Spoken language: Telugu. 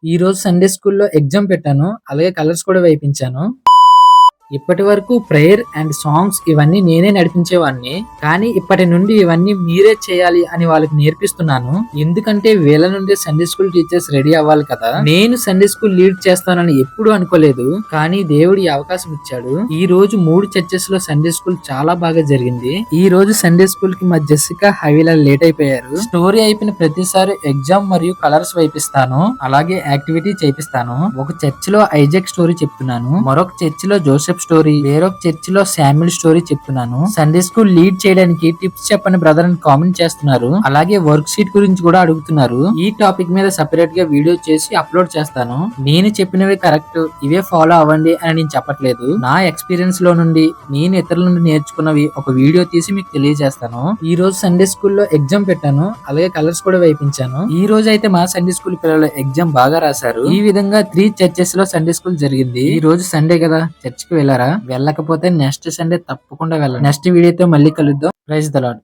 ఈ రోజు సండే స్కూల్లో ఎగ్జామ్ పెట్టాను. అలాగే కలర్స్ కూడా వేయించాను. ఇప్పటి వరకు ప్రేయర్ అండ్ సాంగ్స్ ఇవన్నీ నేనే నడిపించేవాడిని. కానీ ఇప్పటి నుండి ఇవన్నీ మీరే చేయాలి అని వాళ్ళకి నేర్పిస్తున్నాను. ఎందుకంటే వీళ్ళ నుండి సండే స్కూల్ టీచర్స్ రెడీ అవ్వాలి కదా. నేను సండే స్కూల్ లీడ్ చేస్తానని ఎప్పుడు అనుకోలేదు. కానీ దేవుడు ఈ అవకాశం ఇచ్చాడు. ఈ రోజు 3 చర్చెస్ లో సండే స్కూల్ చాలా బాగా జరిగింది. ఈ రోజు సండే స్కూల్ కి మా జెసికా హవీలా లేట్ అయిపోయారు. స్టోరీ అయిపోయిన ప్రతిసారి ఎగ్జామ్ మరియు కలర్స్ వైపిస్తాను. అలాగే యాక్టివిటీ చేపిస్తాను. ఒక చర్చ్ లో ఐజాక్ స్టోరీ చెప్తున్నాను. మరొక చర్చ్ లో జోసెఫ్ స్టోరీ, వేరొక చర్చ్ లో శామ్యుల్ స్టోరీ చెప్తున్నాను. సండే స్కూల్ లీడ్ చేయడానికి టిప్స్ చెప్పని బ్రదర్ అని కామెంట్ చేస్తున్నారు. అలాగే వర్క్ షీట్ గురించి కూడా అడుగుతున్నారు. ఈ టాపిక్ మీద సెపరేట్ గా వీడియో చేసి అప్లోడ్ చేస్తాను. నేను చెప్పినవి కరెక్ట్, ఇవే ఫాలో అవ్వండి అని నేను చెప్పట్లేదు. నా ఎక్స్పీరియన్స్ లో నుండి నేను ఇతరుల నుండి నేర్చుకున్నవి ఒక వీడియో తీసి మీకు తెలియజేస్తాను. ఈ రోజు సండే స్కూల్లో ఎగ్జామ్ పెట్టాను. అలాగే కలర్స్ కూడా వేయించాను. ఈ రోజు అయితే మా సండే స్కూల్ పిల్లలు ఎగ్జామ్ బాగా రాశారు. ఈ విధంగా 3 చర్చెస్ లో సండే స్కూల్ జరిగింది. ఈ రోజు సండే కదా, చర్చ్ కి వెళ్ళారా? వెళ్ళకపోతే నెక్స్ట్ సండే తప్పకుండా వెళ్ళండి. నెక్స్ట్ వీడియోతో మళ్ళీ కలుద్దాం. Praise the lord.